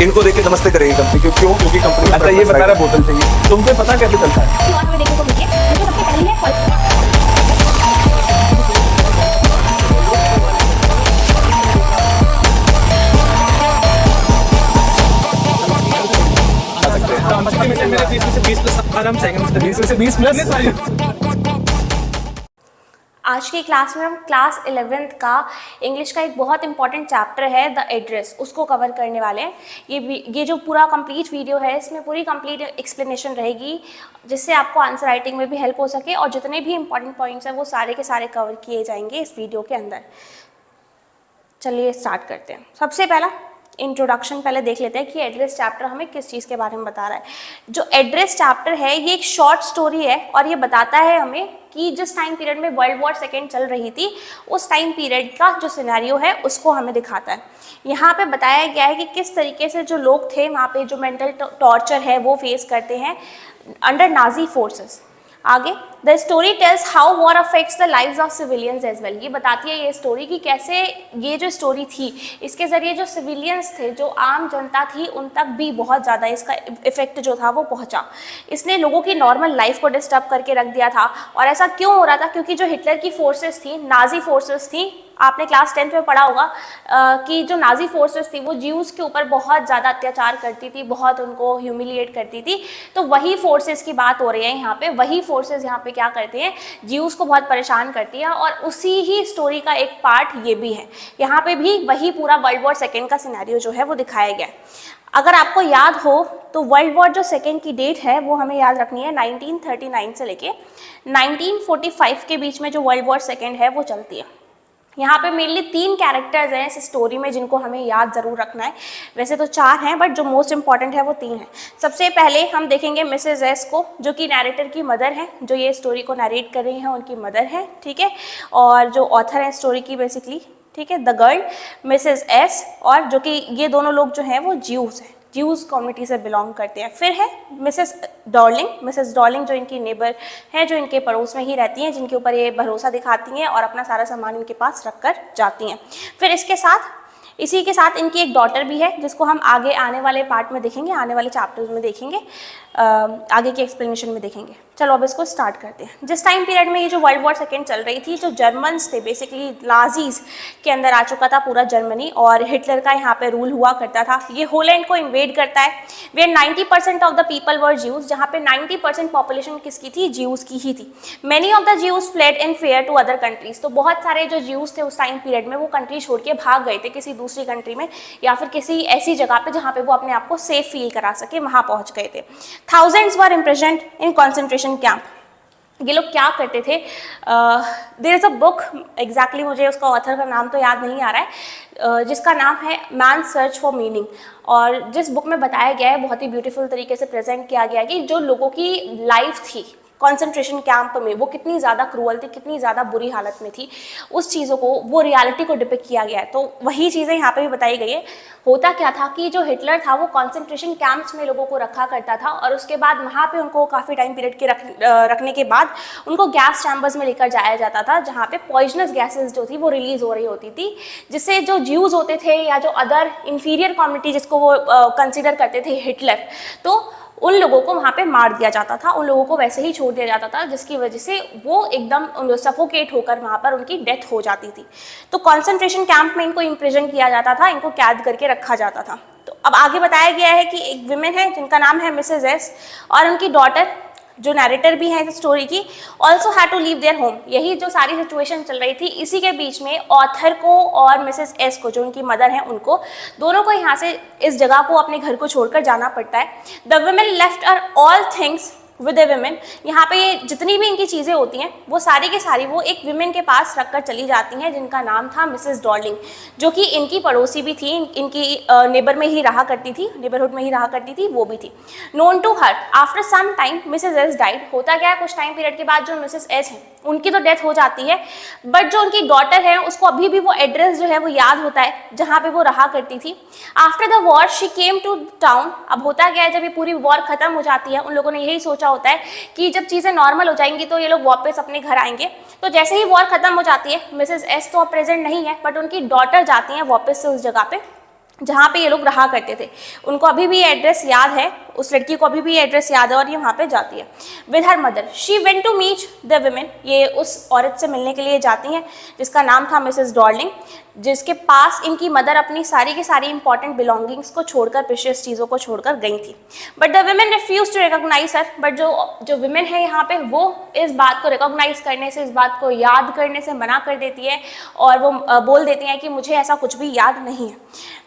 इनको देख के नमस्ते करेगी कंपनी, क्योंकि कंपनी अच्छा ये बता रहा बोतल चाहिए, तुमको पता कैसे चलता है? और हमें देखने को मिली है जो सबसे पहली है मेरे 20 में से 20 प्लस आराम से 20 में से 20 प्लस। आज की क्लास में हम क्लास 11th का इंग्लिश का एक बहुत इंपॉर्टेंट चैप्टर है द एड्रेस, उसको कवर करने वाले हैं। ये जो पूरा कंप्लीट वीडियो है इसमें पूरी कंप्लीट एक्सप्लेनेशन रहेगी जिससे आपको आंसर राइटिंग में भी हेल्प हो सके और जितने भी इंपॉर्टेंट पॉइंट्स हैं वो सारे के सारे कवर किए जाएंगे इस वीडियो के अंदर। चलिए स्टार्ट करते हैं। सबसे पहला इंट्रोडक्शन पहले देख लेते हैं कि एड्रेस चैप्टर हमें किस चीज़ के बारे में बता रहा है। जो एड्रेस चैप्टर है ये एक शॉर्ट स्टोरी है और ये बताता है हमें कि जिस टाइम पीरियड में वर्ल्ड वॉर सेकेंड चल रही थी उस टाइम पीरियड का जो सिनेरियो है उसको हमें दिखाता है। यहाँ पे बताया गया है कि किस तरीके से जो लोग थे वहाँ पे जो मेंटल टॉर्चर है वो फेस करते हैं अंडर नाजी फोर्सेस। आगे the story tells how war affects the lives of civilians as well. ये बताती है ये स्टोरी कि कैसे ये जो स्टोरी थी इसके ज़रिए जो सिविलियंस थे, जो आम जनता थी, उन तक भी बहुत ज़्यादा इसका इफेक्ट जो था वो पहुंचा। इसने लोगों की नॉर्मल लाइफ को डिस्टर्ब करके रख दिया था। और ऐसा क्यों हो रहा था? क्योंकि जो हिटलर की फोर्सेस थी, नाजी फोर्सेस थी, आपने क्लास 10th में पढ़ा होगा कि जो नाजी फोर्सेस थी वो ज्यूज़ के ऊपर बहुत ज़्यादा अत्याचार करती थी, बहुत उनको ह्यूमिलिएट करती थी। तो वही फोर्सेस की बात हो रही है यहाँ पे। वही फोर्सेस यहाँ पे क्या करते हैं, ज्यूज़ को बहुत परेशान करती है और उसी ही स्टोरी का एक पार्ट ये भी है। यहाँ पे भी वही पूरा वर्ल्ड वॉर सेकेंड का सिनेरियो जो है वो दिखाया गया है। अगर आपको याद हो तो वर्ल्ड वॉर जो सेकेंड की डेट है वो हमें याद रखनी है 1939 से लेके 1945 के बीच में जो वर्ल्ड वॉर सेकेंड है वो चलती है। यहाँ पे मेनली 3 कैरेक्टर्स हैं इस स्टोरी में जिनको हमें याद ज़रूर रखना है। वैसे तो 4 हैं बट जो मोस्ट इंपॉर्टेंट है वो 3 हैं। सबसे पहले हम देखेंगे मिसेस एस को, जो कि नैरेटर की मदर हैं, जो ये स्टोरी को नरेट कर रही हैं उनकी मदर हैं, ठीक है। और जो ऑथर है स्टोरी की बेसिकली, ठीक है, द गर्ल मिसेस एस, और जो कि ये दोनों लोग जो हैं वो ज्यूज़ हैं, ज्यूज़ कम्युनिटी से बिलोंग करते हैं। फिर है मिसेस डॉर्लिंग जो इनकी नेबर हैं, जो इनके पड़ोस में ही रहती हैं, जिनके ऊपर ये भरोसा दिखाती हैं और अपना सारा सामान इनके पास रख कर जाती हैं। फिर इसी के साथ इनकी एक डॉटर भी है जिसको हम आगे आने वाले पार्ट में देखेंगे, आने वाले चैप्टर्स में देखेंगे, आगे की एक्सप्लेनेशन में देखेंगे। चलो अब इसको स्टार्ट करते हैं। जिस टाइम पीरियड में ये जो वर्ल्ड वॉर सेकेंड चल रही थी, जो जर्मन्स थे बेसिकली नाजीज के अंदर आ चुका था पूरा जर्मनी और हिटलर का यहाँ पे रूल हुआ करता था। ये होलैंड को इन्वेड करता है where 90% of the people were Jews, जहाँ पे 90% पॉपुलेशन किसकी थी? ज्यूज़ की ही थी। Many of the Jews fled in fear to other countries. तो बहुत सारे जो ज्यूज थे उस टाइम पीरियड में वो कंट्री छोड़ के भाग गए थे किसी दूसरी कंट्री में या फिर किसी ऐसी जगह पे जहाँ पे वो अपने आप को सेफ फील करा सके, वहाँ पहुँच गए थे। Thousands were imprisoned in concentration camp. ये लोग क्या करते थे? There is a book, exactly मुझे उसका ऑथर का नाम तो याद नहीं आ रहा है, जिसका नाम है मैन सर्च फॉर मीनिंग। और जिस बुक में बताया गया है, बहुत ही ब्यूटीफुल तरीके से प्रेजेंट किया गया है कि जो लोगों की लाइफ थी कॉन्सेंट्रेशन कैंप में वो कितनी ज़्यादा क्रूअल थी, कितनी ज़्यादा बुरी हालत में थी, उस चीज़ों को, वो रियलिटी को डिपिक्ट किया गया है। तो वही चीज़ें यहाँ पे भी बताई गई है। होता क्या था कि जो हिटलर था वो कॉन्सेंट्रेशन कैंप्स में लोगों को रखा करता था और उसके बाद वहाँ पे उनको काफ़ी टाइम पीरियड के रखने के बाद उनको गैस चैम्बर्स में लेकर जाया जाता था, जहाँ पे पॉइजनस गैसेज जो थी वो रिलीज हो रही होती थी, जिससे जो ज्यूज़ होते थे या जो अदर इंफीरियर कम्युनिटी जिसको वो कंसिडर करते थे हिटलर, तो उन लोगों को वहाँ पे मार दिया जाता था, उन लोगों को वैसे ही छोड़ दिया जाता था, जिसकी वजह से वो एकदम सफोकेट होकर वहाँ पर उनकी डेथ हो जाती थी। तो कॉन्सेंट्रेशन कैंप में इनको इम्प्रिजन किया जाता था, इनको कैद करके रखा जाता था। तो अब आगे बताया गया है कि एक विमेन है जिनका नाम है मिसेस एस और उनकी डॉटर जो नैरेटर भी है इस स्टोरी की, also had to leave their home. यही जो सारी सिचुएशन चल रही थी, इसी के बीच में ऑथर को और मिसेस एस को, जो उनकी मदर हैं, उनको दोनों को यहाँ से इस जगह को, अपने घर को छोड़कर जाना पड़ता है। The women left are all things with a women. यहाँ पे ये जितनी भी इनकी चीज़ें होती हैं वो सारी की सारी वो एक विमेन के पास रखकर चली जाती हैं, जिनका नाम था मिसेस डॉर्लिंग, जो कि इनकी पड़ोसी भी थी, इनकी नेबर में ही रहा करती थी, नेबरहुड में ही रहा करती थी, वो भी थी। Known to her after some time Mrs S died. होता क्या है, कुछ टाइम पीरियड के बाद जो मिसेस एस हैं उनकी तो डेथ हो जाती है, बट जो उनकी डॉटर है उसको अभी भी वो एड्रेस जो है वो याद होता है जहाँ पे वो रहा करती थी। After the war she came to town. अब होता क्या है, जब ये पूरी वॉर खत्म हो जाती है, उन लोगों ने यही सोचा होता है कि जब चीज़ें नॉर्मल हो जाएंगी तो ये लोग वापस अपने घर आएंगे। तो जैसे ही वॉर खत्म हो जाती है, मिसेस एस तो अब प्रेजेंट नहीं है, बट उनकी डॉटर जाती हैं वापस से उस जगह पे जहाँ पे ये लोग रहा करते थे। उनको अभी भी एड्रेस याद है, उस लड़की को अभी भी एड्रेस याद है और ये वहाँ पे जाती है with her mother. She went to meet the women, ये उस औरत से मिलने के लिए जाती हैं जिसका नाम था मिसेस डॉर्लिंग, जिसके पास इनकी मदर अपनी सारी की सारी इंपॉर्टेंट बिलोंगिंग्स को छोड़कर, प्रेशियस चीज़ों को छोड़कर गई थी। But the women refuse to recognise her, but जो वुमेन है यहाँ पे वो इस बात को रिकॉग्नाइज करने से, इस बात को याद करने से मना कर देती है और वो बोल देती हैं कि मुझे ऐसा कुछ भी याद नहीं है।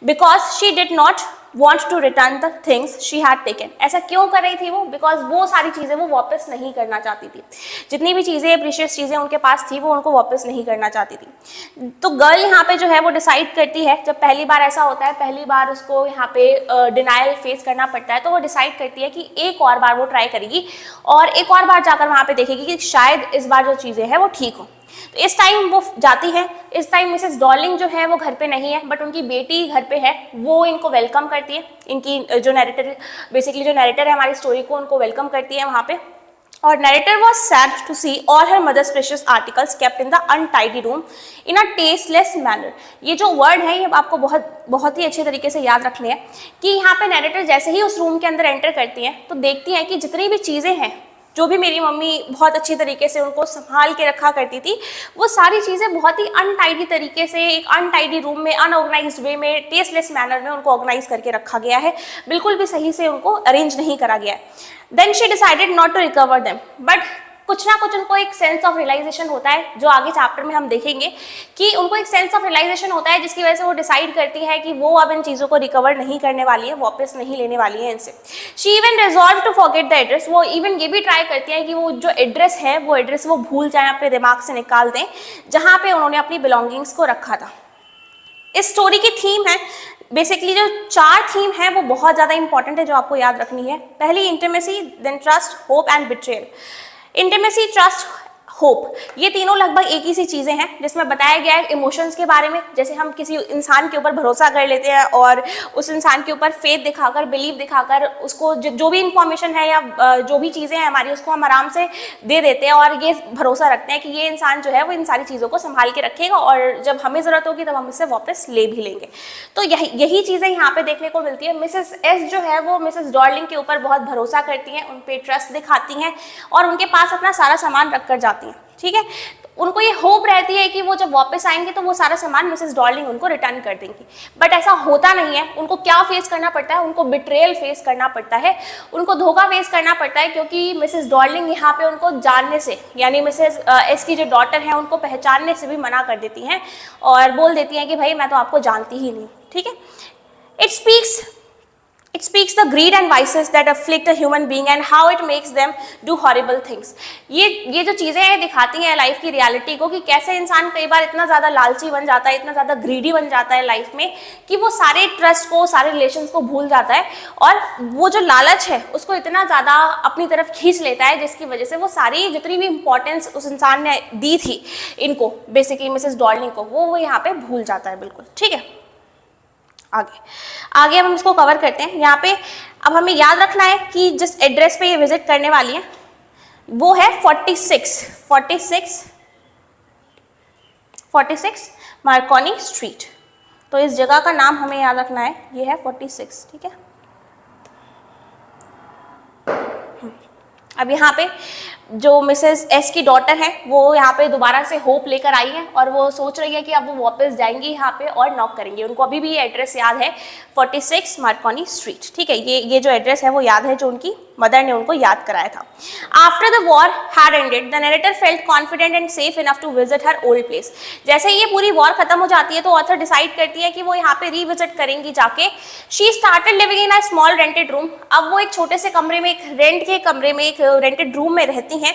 Because she did not want to return the things she had taken। ऐसा क्यों कर रही थी वो? बिकॉज वो सारी चीज़ें वो वापस नहीं करना चाहती थी। जितनी भी चीज़ें, प्रीशियस चीज़ें उनके पास थी वो उनको वापस नहीं करना चाहती थी। तो गर्ल यहाँ पे जो है वो डिसाइड करती है, जब पहली बार ऐसा होता है, पहली बार उसको यहाँ पे डिनाइल फेस करना पड़ता है, तो वो डिसाइड करती है कि एक और बार वो ट्राई करेगी और एक और बार जाकर वहाँ पे देखेगी कि शायद इस बार जो चीज़ें हैं वो ठीक हो। तो इस टाइम वो जाती है। इस टाइम मिसेस डॉर्लिंग जो है वो घर पे नहीं है, बट उनकी बेटी घर पे है। वो इनको वेलकम करती है, इनकी जो नैरेटर, बेसिकली जो नैरेटर है हमारी स्टोरी को, उनको वेलकम करती है वहाँ पे। और narrator was sad to see all her mother's precious articles kept in the untidy room in a tasteless manner. ये जो वर्ड है ये आपको बहुत ही अच्छे तरीके से याद रखने हैं कि यहाँ पे नैरेटर जैसे ही उस रूम के अंदर एंटर करती हैं तो देखती हैं कि जितनी भी चीज़ें हैं, जो भी मेरी मम्मी बहुत अच्छी तरीके से उनको संभाल के रखा करती थी, वो सारी चीज़ें बहुत ही अनटाइडी तरीके से, एक अनटाइडी रूम में, अनऑर्गेनाइज्ड वे में, टेस्टलेस मैनर में उनको ऑर्गेनाइज करके रखा गया है। बिल्कुल भी सही से उनको अरेंज नहीं करा गया है। Then she decided not to recover them, but कुछ ना कुछ उनको एक सेंस ऑफ रियलाइजेशन होता है, जो आगे चैप्टर में हम देखेंगे कि उनको एक सेंस ऑफ रियलाइजेशन होता है जिसकी वजह से वो डिसाइड करती है कि वो अब इन चीज़ों को रिकवर नहीं करने वाली है, वापस नहीं लेने वाली है इनसे। She even resolve to forget the address. वो इवन ये भी ट्राई करती है कि वो जो एड्रेस है वो एड्रेस वो भूल जाएं, अपने दिमाग से निकाल दें, जहाँ पे उन्होंने अपनी बिलोंगिंग्स को रखा था। इस स्टोरी की थीम है, बेसिकली जो 4 थीम है वो बहुत ज़्यादा इंपॉर्टेंट है जो आपको याद रखनी है। पहली intimacy, then trust, hope and betrayal. Intimacy, trust, hope, ये तीनों लगभग एक ही सी चीज़ें हैं जिसमें बताया गया है इमोशंस के बारे में। जैसे हम किसी इंसान के ऊपर भरोसा कर लेते हैं और उस इंसान के ऊपर फेथ दिखाकर, बिलीव दिखाकर उसको जो भी इंफॉर्मेशन है या जो भी चीज़ें हैं हमारी, उसको हम आराम से दे देते हैं और ये भरोसा रखते हैं कि ये इंसान जो है वो इन सारी चीज़ों को संभाल के रखेगा और जब हमें ज़रूरत होगी तब हम इससे वापस ले भी लेंगे। तो यही चीज़ें यहाँ पर देखने को मिलती है। मिसेस एस जो है वो मिसेस डॉर्लिंग के ऊपर बहुत भरोसा करती हैं, उन पर ट्रस्ट दिखाती हैं और उनके पास अपना सारा सामान रख कर जाती हैं। ठीक है, तो उनको ये होप रहती है कि वो जब वापस आएंगे तो वो सारा सामान मिसेस डॉर्लिंग उनको रिटर्न कर देंगी, बट ऐसा होता नहीं है। उनको क्या फेस करना पड़ता है? उनको बिट्रेयल फेस करना पड़ता है, उनको धोखा फेस करना पड़ता है, क्योंकि मिसेस डॉर्लिंग यहाँ पे उनको जानने से, यानी मिसेस एस की जो डॉटर है उनको पहचानने से भी मना कर देती हैं और बोल देती हैं कि भाई मैं तो आपको जानती ही नहीं। ठीक है, It speaks the greed and vices that afflict a human being and how it makes them do horrible things। ये जो चीज़ें हैं दिखाती हैं लाइफ की रियलिटी को कि कैसे इंसान कई बार इतना ज़्यादा लालची बन जाता है, इतना ज़्यादा ग्रीडी बन जाता है लाइफ में कि वो सारे ट्रस्ट को, सारे रिलेशंस को भूल जाता है और वो जो लालच है उसको इतना ज़्यादा अपनी तरफ खींच लेता है जिसकी वजह से वो सारी जितनी भी इंपॉर्टेंस उस इंसान ने दी थी इनको, बेसिकली मिसेस डॉर्लिंग को, वो यहाँ पे भूल जाता है बिल्कुल। ठीक है, आगे हम इसको कवर करते हैं। यहाँ पे अब हमें याद रखना है कि जिस एड्रेस पे ये विजिट करने वाली है वो है 46 मार्कोनी स्ट्रीट। तो इस जगह का नाम हमें याद रखना है, ये है 46। ठीक है, अब यहाँ पे जो मिसेस एस की डॉटर है वो यहाँ पे दोबारा से होप लेकर आई है और वो सोच रही है कि अब वो वापस जाएंगी यहाँ पे और नॉक करेंगे। उनको अभी भी ये एड्रेस याद है, 46 मार्कोनी स्ट्रीट। ठीक है, ये जो एड्रेस है वो याद है जो उनकी मदर ने उनको याद कराया था। After the war had ended the narrator felt confident and safe enough to visit her old place. जैसे ये पूरी वॉर खत्म हो जाती है तो ऑथर डिसाइड करती है कि वो यहाँ पे रीविजिट करेंगी जाके। She started living in a small rented room. अब वो एक छोटे से कमरे में, एक रेंट के कमरे में, एक रेंटेड रूम में रहती हैं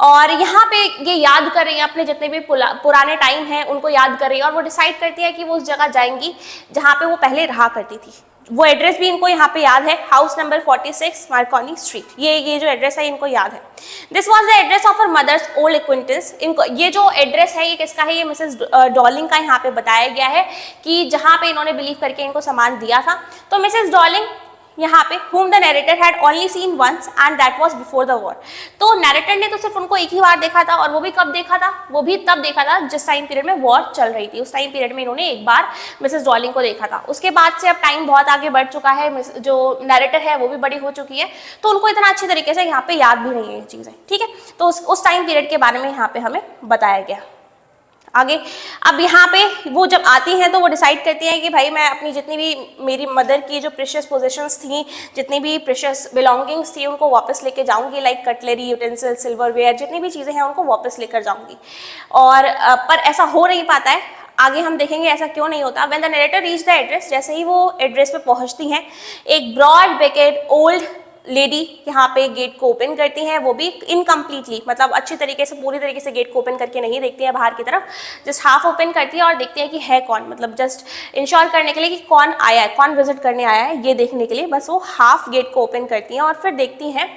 और यहाँ पे ये याद कर रही हैं अपने जितने भी पुराने टाइम हैं उनको याद कर रही है और वो डिसाइड करती है कि वो उस जगह जाएंगी जहाँ पे वो पहले रहा करती थी। वो एड्रेस भी इनको यहाँ पे याद है, हाउस नंबर 46 मार्कोनी स्ट्रीट। ये जो एड्रेस है इनको याद है। This was the address of her mother's old acquaintance. इनको ये जो एड्रेस है ये किसका है? ये मिसेस डॉर्लिंग का यहाँ पे बताया गया है कि जहाँ पे इन्होंने बिलीव करके इनको सामान दिया था। तो मिसेस डॉर्लिंग यहाँ पे whom the narrator had only seen once and that was before the war। तो नैरेटर ने तो सिर्फ उनको एक ही बार देखा था, और वो भी कब देखा था, वो भी तब देखा था जिस टाइम पीरियड में वॉर चल रही थी। उस टाइम पीरियड में इन्होंने एक बार मिसेस डॉर्लिंग को देखा था। उसके बाद से अब टाइम बहुत आगे बढ़ चुका है, जो नैरेटर है वो भी बड़ी हो चुकी है, तो उनको इतना अच्छी तरीके से यहाँ पे याद भी नहीं है ये चीज़ें, ठीक है। तो उस टाइम पीरियड के बारे में यहाँ पे हमें बताया गया। आगे अब यहाँ पे वो जब आती हैं तो वो डिसाइड करती हैं कि भाई मैं अपनी जितनी भी मेरी मदर की जो प्रेशियस पोजेशंस थी, जितनी भी प्रेशियस बिलोंगिंग्स थी, उनको वापस लेके जाऊंगी, लाइक कटलरी, यूटेंसिल, सिल्वरवेयर, जितनी भी चीज़ें हैं उनको वापस लेकर जाऊंगी। और पर ऐसा हो नहीं पाता है। आगे हम देखेंगे ऐसा क्यों नहीं होता। When the narrator reach the address, जैसे ही वो एड्रेस पे पहुंचती हैं, एक ब्रॉड बेकेड ओल्ड लेडी यहाँ पे गेट को ओपन करती हैं, वो भी इनकम्प्लीटली, मतलब अच्छी तरीके से, पूरी तरीके से गेट को ओपन करके नहीं देखती है बाहर की तरफ, जस्ट हाफ ओपन करती है और देखती है कि है कौन, मतलब जस्ट इंश्योर करने के लिए कि कौन आया है, कौन विजिट करने आया है, ये देखने के लिए बस वो हाफ गेट को ओपन करती हैं और फिर देखती हैं।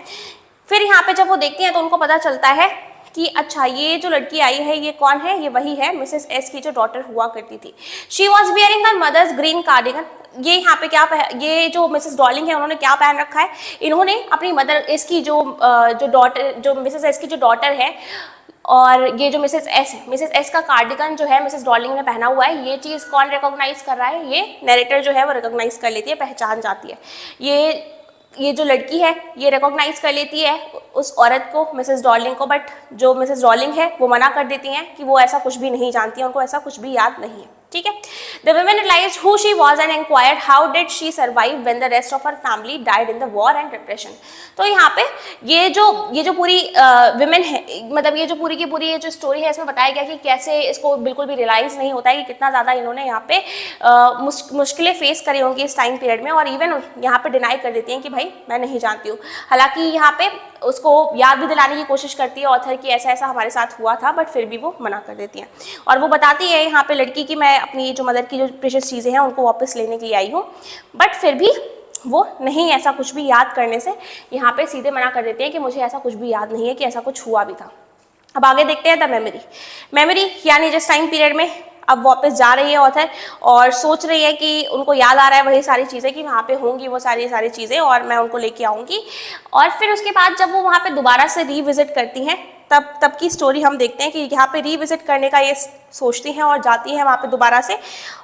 फिर यहाँ पे जब वो देखती हैं तो उनको पता चलता है कि अच्छा ये जो लड़की आई है ये कौन है, ये वही है मिसेस एस की जो डॉटर हुआ करती थी। She was bearing her mother's green cardigan. ये यहाँ पे क्या ये जो मिसेस डॉर्लिंग है उन्होंने क्या पहन रखा है, इन्होंने अपनी मदर एस की जो डॉटर, जो मिसेस एस की जो डॉटर है, और ये जो मिसेस एस है, मिसेस एस का कार्डिगन जो है मिसेस डॉर्लिंग ने पहना हुआ है, ये चीज़ कौन रिकॉग्नाइज कर रहा है, ये नैरेटर जो है वो रिकॉग्नाइज कर लेती है, पहचान जाती है। ये जो लड़की है ये रिकॉग्नाइज कर लेती है उस औरत को, मिसेस डॉर्लिंग को, बट जो मिसेस डॉर्लिंग है वो मना कर देती हैं कि वो ऐसा कुछ भी नहीं जानती है, उनको ऐसा कुछ भी याद नहीं है, ठीक है। The women realized who she was and inquired how did she survive when the rest of her family died in the war and depression। तो यहाँ पे ये जो पूरी विमेन है, मतलब ये जो पूरी की पूरी ये जो स्टोरी है, इसमें बताया गया कि कैसे इसको बिल्कुल भी रियलाइज नहीं होता है कि कितना ज़्यादा इन्होंने यहाँ पे मुश्किलें फेस करी होंगी इस टाइम पीरियड में, और इवन यहाँ पे डिनाई कर देती हैं कि भाई मैं नहीं जानती हूँ। हालांकि यहाँ पे उसको याद भी दिलाने की कोशिश करती है ऑथर कि ऐसा ऐसा हमारे साथ हुआ था, बट फिर भी वो मना कर देती हैं। और वो बताती है यहाँ पे लड़की की मैं अपनी जो मदर की जो प्रेशियस चीज़ें हैं उनको वापस लेने के लिए आई हूँ, बट फिर भी वो नहीं, ऐसा कुछ भी याद करने से यहाँ पे सीधे मना कर देती है कि मुझे ऐसा कुछ भी याद नहीं है कि ऐसा कुछ हुआ भी था। अब आगे देखते हैं द मेमोरी यानी जिस टाइम पीरियड में अब वापस जा रही है ऑथर और सोच रही है कि उनको याद आ रहा है वही सारी चीज़ें कि वहाँ पे होंगी वो सारी चीज़ें और मैं उनको लेके आऊँगी। और फिर उसके बाद जब वो वहाँ पे दोबारा से रीविजिट करती हैं तब की स्टोरी हम देखते हैं कि यहाँ पे रीविजिट करने का ये सोचती हैं और जाती हैं वहाँ पे दोबारा से,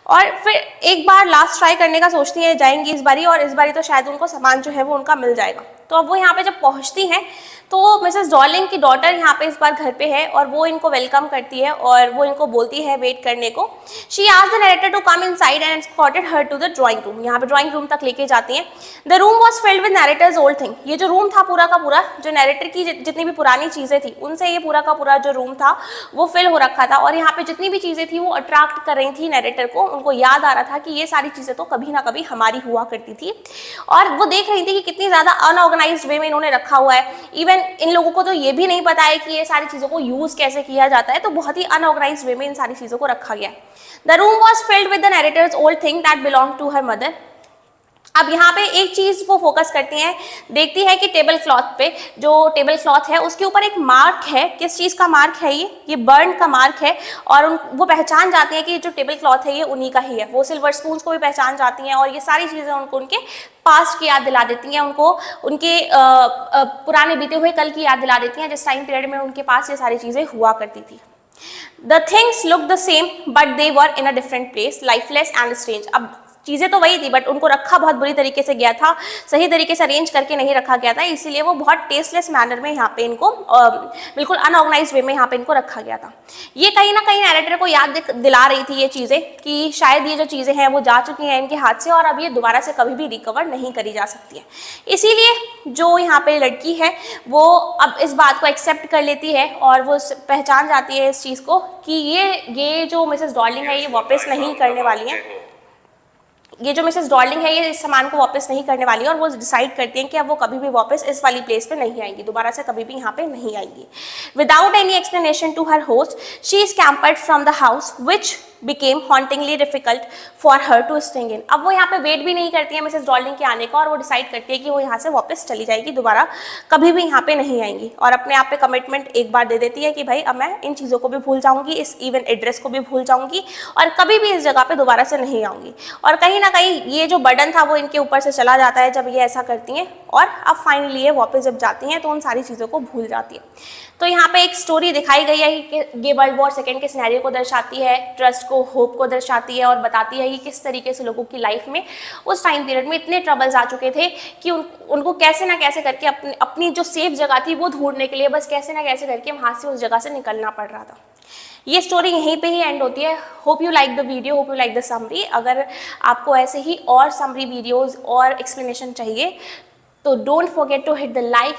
और फिर एक बार लास्ट ट्राई करने का सोचती हैं, जाएंगी इस बारी, और इस बारी तो शायद उनको सामान जो है वो उनका मिल जाएगा। तो अब वो यहाँ पे जब पहुँचती हैं तो मिसेस डॉर्लिंग की डॉटर यहाँ पे इस बार घर पे है और वो इनको वेलकम करती है और वो इनको बोलती है वेट करने को। She asked the narrator to come inside and escorted her to the drawing room. यहाँ पे ड्राइंग रूम तक लेके जाती हैं। The room was filled with narrator's old thing. ये जो रूम था पूरा का पूरा, जो नरेटर की जितनी भी पुरानी चीज़ें थी उनसे ये पूरा का पूरा जो रूम था वो फिल हो रखा था, और यहाँ पे जितनी भी चीज़ें थी वो अट्रैक्ट कर रही थी नरेटर को। उनको याद आ रहा था कि ये सारी चीज़ें तो कभी ना कभी हमारी हुआ करती थी, और वो देख रही थी कि कितनी ज़्यादा अनऑर्गेनाइज्ड वे में इन्होंने रखा हुआ है। इवन इन लोगों को तो ये भी नहीं पता है कि ये सारी चीज़ों को यूज़ कैसे किया जाता है, तो बहुत ही अनऑर्गेनाइज्ड वे में इन सारी चीज़ों को रखा गया है। The room was filled with the narrator's old thing that belong to her mother. अब यहाँ पे एक चीज़ वो फोकस करती हैं, देखती है कि टेबल क्लॉथ पे, जो टेबल क्लॉथ है उसके ऊपर एक मार्क है। किस चीज़ का मार्क है? ये बर्न का मार्क है, और वो पहचान जाती हैं कि जो टेबल क्लॉथ है ये उन्हीं का ही है। वो सिल्वर स्पून्स को भी पहचान जाती हैं, और ये सारी चीज़ें उनको उनके पास्ट की याद दिला देती हैं, उनको उनके पुराने बीते हुए कल की याद दिला देती हैं, जिस टाइम पीरियड में उनके पास ये सारी चीज़ें हुआ करती थी। The things look the same but they were in a different place, lifeless and strange. अब चीज़ें तो वही थी बट उनको रखा बहुत बुरी तरीके से गया था, सही तरीके से अरेंज करके नहीं रखा गया था, इसीलिए वो बहुत टेस्टलेस मैनर में यहाँ पे इनको बिल्कुल अनऑर्गेनाइज्ड वे में यहाँ पे इनको रखा गया था। ये कहीं ना कहीं नैरेटर को याद दिला रही थी ये चीज़ें कि शायद ये जो चीज़ें हैं वो जा चुकी हैं इनके हाथ से, और अब ये दोबारा से कभी भी रिकवर नहीं करी जा सकती है। इसीलिए जो यहाँ पे लड़की है वो अब इस बात को एक्सेप्ट कर लेती है और वो पहचान जाती है इस चीज़ को कि ये जो मिसेस डॉर्लिंग है ये वापस नहीं करने वाली है, ये जो मिसेस डॉर्लिंग है ये इस सामान को वापस नहीं करने वाली है, और वो डिसाइड करती हैं कि अब वो कभी भी वापस इस वाली प्लेस पे नहीं आएंगी, दोबारा से कभी भी यहाँ पे नहीं आएंगी। Without any explanation to her host she scampered from the house which became hauntingly difficult for her to stay in। अब वो यहाँ पे वेट भी नहीं करती है मिसेस डॉर्लिंग के आने का और वो डिसाइड करती है कि वो यहाँ से वापस चली जाएगी, दोबारा कभी भी यहाँ पे नहीं आएंगी और अपने आप पे कमिटमेंट एक बार दे देती है कि भाई अब मैं इन चीज़ों को भी भूल जाऊँगी, इस इवन एड्रेस को भी भूल जाऊँगी और कभी भी इस जगह पे दोबारा से नहीं आऊँगी। और कहीं ना कहीं ये जो बर्डन था वो इनके ऊपर से चला जाता है जब ये ऐसा करती हैं और अब फाइनली ये वापस जब जाती हैं तो उन सारी चीज़ों को भूल जाती है। तो यहाँ पे एक स्टोरी दिखाई गई है कि ये वर्ल्ड वॉर सेकेंड के सिनेरियो को दर्शाती है, ट्रस्ट को, होप को दर्शाती है और बताती है कि किस तरीके से लोगों की लाइफ में उस टाइम पीरियड में इतने ट्रबल्स आ चुके थे कि उनको कैसे ना कैसे करके अपनी जो सेफ जगह थी वो ढूंढने के लिए बस कैसे ना कैसे करके वहाँ से उस जगह से निकलना पड़ रहा था। ये स्टोरी यहीं पे ही एंड होती है। Hope you like the video, hope you like the summary. अगर आपको ऐसे ही और समरी वीडियोज़ और एक्सप्लेनेशन चाहिए तो don't forget to hit the like